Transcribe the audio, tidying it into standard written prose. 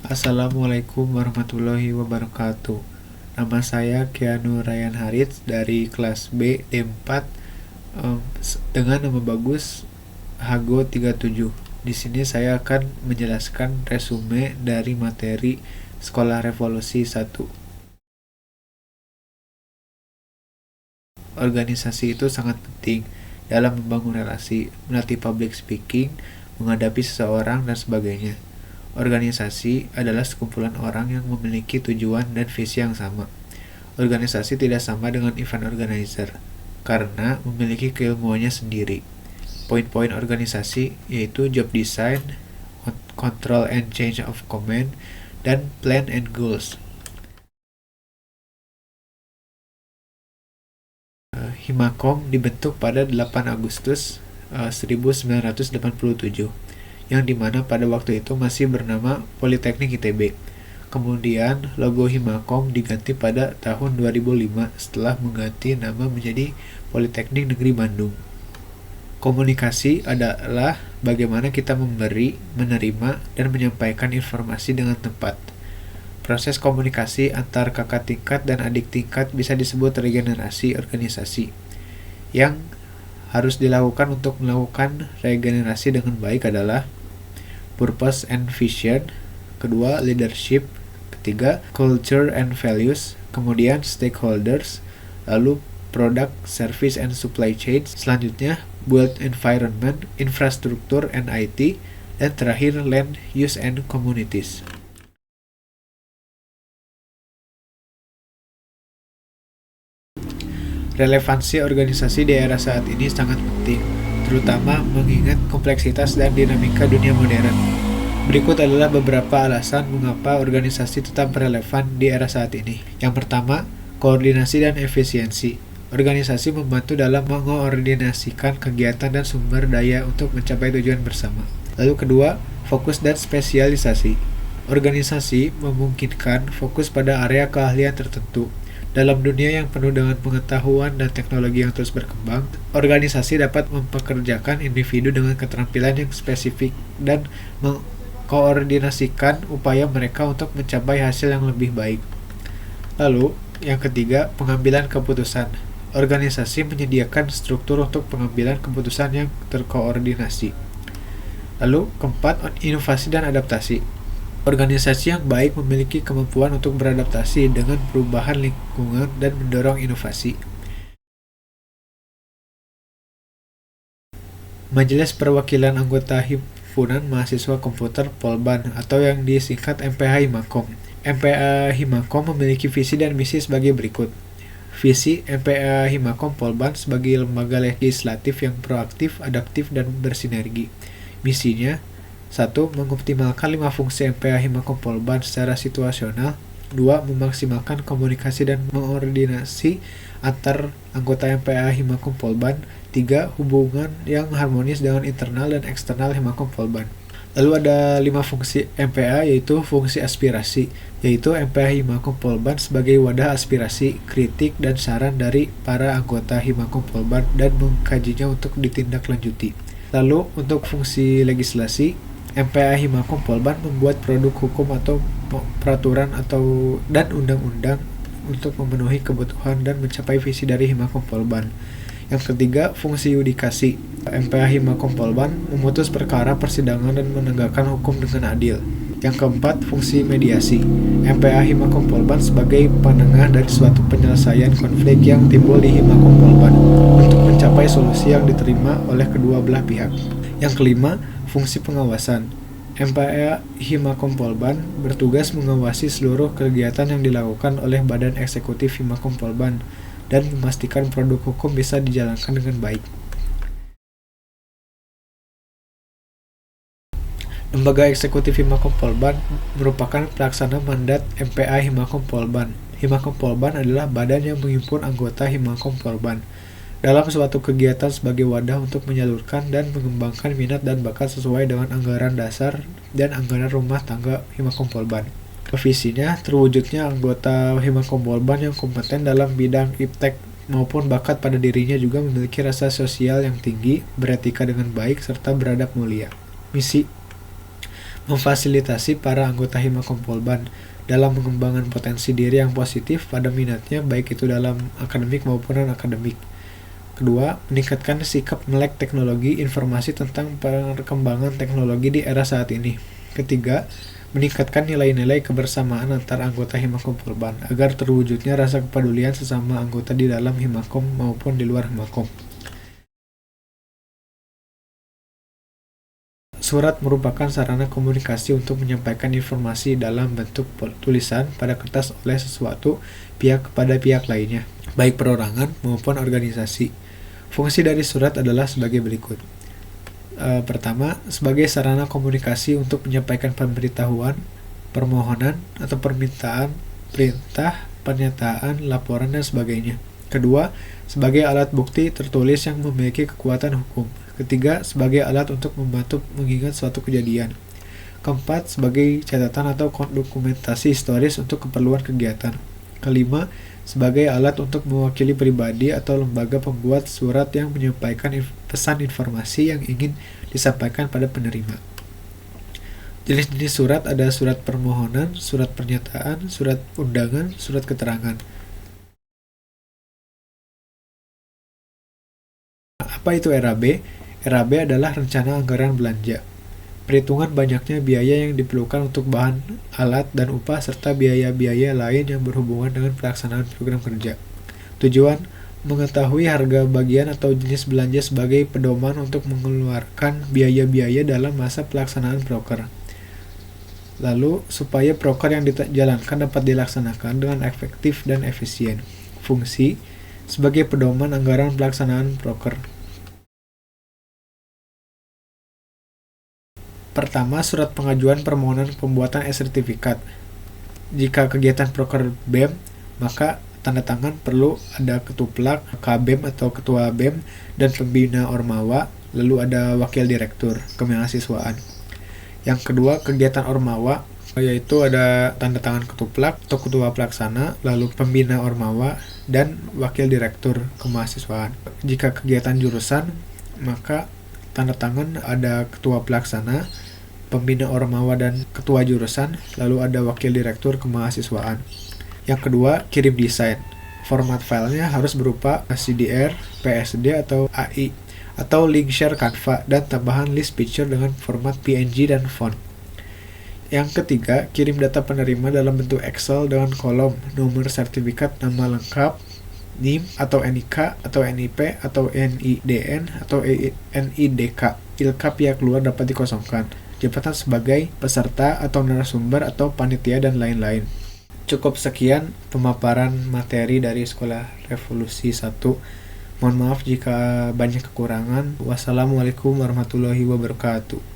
Assalamualaikum warahmatullahi wabarakatuh. Nama saya Keanu Ryan Harits dari kelas B D4 dengan nama bagus Hago 37. Di sini saya akan menjelaskan resume dari materi Sekolah Revolusi 1. Organisasi itu sangat penting dalam membangun relasi, melatih public speaking, menghadapi seseorang, dan sebagainya. Organisasi adalah sekumpulan orang yang memiliki tujuan dan visi yang sama. Organisasi tidak sama dengan event organizer, karena memiliki keilmuannya sendiri. Poin-poin organisasi yaitu job design, control and change of command, dan plan and goals. Himakom dibentuk pada 8 Agustus 1987, yang dimana pada waktu itu masih bernama Politeknik ITB. Kemudian logo Himakom diganti pada tahun 2005 setelah mengganti nama menjadi Politeknik Negeri Bandung. Komunikasi adalah bagaimana kita memberi, menerima, dan menyampaikan informasi dengan tepat. Proses komunikasi antar kakak tingkat dan adik tingkat bisa disebut regenerasi organisasi, yang harus dilakukan untuk melakukan regenerasi dengan baik adalah purpose and vision, kedua leadership, ketiga culture and values, kemudian stakeholders, lalu product, service and supply chain, selanjutnya build environment, infrastructure and IT, dan terakhir land use and communities. Relevansi organisasi di era saat ini sangat penting, terutama mengingat kompleksitas dan dinamika dunia modern. Berikut adalah beberapa alasan mengapa organisasi tetap relevan di era saat ini. Yang pertama, koordinasi dan efisiensi. Organisasi membantu dalam mengoordinasikan kegiatan dan sumber daya untuk mencapai tujuan bersama. Lalu kedua, fokus dan spesialisasi. Organisasi memungkinkan fokus pada area keahlian tertentu. Dalam dunia yang penuh dengan pengetahuan dan teknologi yang terus berkembang, organisasi dapat mempekerjakan individu dengan keterampilan yang spesifik dan mengkoordinasikan upaya mereka untuk mencapai hasil yang lebih baik. Lalu, yang ketiga, pengambilan keputusan. Organisasi menyediakan struktur untuk pengambilan keputusan yang terkoordinasi. Lalu, keempat, inovasi dan adaptasi. Organisasi yang baik memiliki kemampuan untuk beradaptasi dengan perubahan lingkungan dan mendorong inovasi. Majelis Perwakilan Anggota Himpunan Mahasiswa Komputer Polban atau yang disingkat MPH Himakom. MPH Himakom memiliki visi dan misi sebagai berikut. Visi MPH Himakom Polban sebagai lembaga legislatif yang proaktif, adaptif, dan bersinergi. Misinya: 1. Mengoptimalkan 5 fungsi MPH Himakom Polban secara situasional. 2. Memaksimalkan komunikasi dan mengordinasi antar anggota MPH Himakom Polban. 3. Hubungan yang harmonis dengan internal dan eksternal Himakom Polban. Lalu ada 5 fungsi MPH, yaitu fungsi aspirasi, yaitu MPH Himakom Polban sebagai wadah aspirasi, kritik, dan saran dari para anggota Himakom Polban dan mengkajinya untuk ditindaklanjuti. Lalu untuk fungsi legislasi, MPH Himakom Polban membuat produk hukum atau peraturan dan undang-undang untuk memenuhi kebutuhan dan mencapai visi dari Himakom Polban. Yang ketiga, fungsi yudikasi. MPH Himakom Polban memutus perkara persidangan dan menegakkan hukum dengan adil. Yang keempat, fungsi mediasi. MPH Himakom Polban sebagai penengah dari suatu penyelesaian konflik yang timbul di Himakom Polban untuk mencapai solusi yang diterima oleh kedua belah pihak. Yang kelima, fungsi pengawasan. MPH Himakom Polban bertugas mengawasi seluruh kegiatan yang dilakukan oleh Badan Eksekutif Himakom Polban dan memastikan produk hukum bisa dijalankan dengan baik. Lembaga Eksekutif Himakom Polban merupakan pelaksana mandat MPH Himakom Polban. Himakom Polban adalah badan yang menghimpun anggota Himakom Polban dalam suatu kegiatan sebagai wadah untuk menyalurkan dan mengembangkan minat dan bakat sesuai dengan anggaran dasar dan anggaran rumah tangga Himakom Polban. Visinya, terwujudnya anggota Himakom Polban yang kompeten dalam bidang iptek maupun bakat pada dirinya juga memiliki rasa sosial yang tinggi, beretika dengan baik, serta beradab mulia. Misi: memfasilitasi para anggota Himakom Polban dalam mengembangkan potensi diri yang positif pada minatnya baik itu dalam akademik maupun non-akademik. Kedua, meningkatkan sikap melek teknologi informasi tentang perkembangan teknologi di era saat ini. Ketiga, meningkatkan nilai-nilai kebersamaan antar anggota Himakom Polban agar terwujudnya rasa kepedulian sesama anggota di dalam Himakom maupun di luar Himakom. Surat merupakan sarana komunikasi untuk menyampaikan informasi dalam bentuk tulisan pada kertas oleh sesuatu pihak kepada pihak lainnya, baik perorangan maupun organisasi. Fungsi dari surat adalah sebagai berikut. Pertama, sebagai sarana komunikasi untuk menyampaikan pemberitahuan, permohonan, atau permintaan, perintah, pernyataan, laporan, dan sebagainya. Kedua, sebagai alat bukti tertulis yang memiliki kekuatan hukum. Ketiga, sebagai alat untuk membantu mengingat suatu kejadian. Keempat, sebagai catatan atau dokumentasi historis untuk keperluan kegiatan. Kelima, sebagai alat untuk mewakili pribadi atau lembaga pembuat surat yang menyampaikan pesan informasi yang ingin disampaikan pada penerima. Jenis-jenis surat ada surat permohonan, surat pernyataan, surat undangan, surat keterangan. Apa itu RAB? RAB adalah rencana anggaran belanja. Perhitungan banyaknya biaya yang diperlukan untuk bahan, alat, dan upah, serta biaya-biaya lain yang berhubungan dengan pelaksanaan program kerja. Tujuan, mengetahui harga bagian atau jenis belanja sebagai pedoman untuk mengeluarkan biaya-biaya dalam masa pelaksanaan proker. Lalu, supaya proker yang dijalankan dapat dilaksanakan dengan efektif dan efisien. Fungsi, sebagai pedoman anggaran pelaksanaan proker. Pertama, surat pengajuan permohonan pembuatan e-sertifikat. Jika kegiatan proker BEM, maka tanda tangan perlu ada ketuplak, KBEM atau ketua BEM, dan pembina Ormawa, lalu ada wakil direktur kemahasiswaan. Yang kedua, kegiatan Ormawa, yaitu ada tanda tangan ketuplak atau ketua pelaksana, lalu pembina Ormawa, dan wakil direktur kemahasiswaan. Jika kegiatan jurusan, maka tanda tangan ada ketua pelaksana, pembina Ormawa, dan ketua jurusan, lalu ada wakil direktur kemahasiswaan. Yang kedua, kirim desain. Format filenya harus berupa CDR, PSD, atau AI, atau link share Canva, dan tambahan list picture dengan format PNG dan font. Yang ketiga, kirim data penerima dalam bentuk Excel dengan kolom, nomor sertifikat, nama lengkap, NIM atau NIK atau NIP atau NIDN atau NIDK. ILKA pihak luar dapat dikosongkan. Jabatan sebagai peserta atau narasumber atau panitia dan lain-lain. Cukup sekian pemaparan materi dari Sekolah Revolusi 1. Mohon maaf jika banyak kekurangan. Wassalamualaikum warahmatullahi wabarakatuh.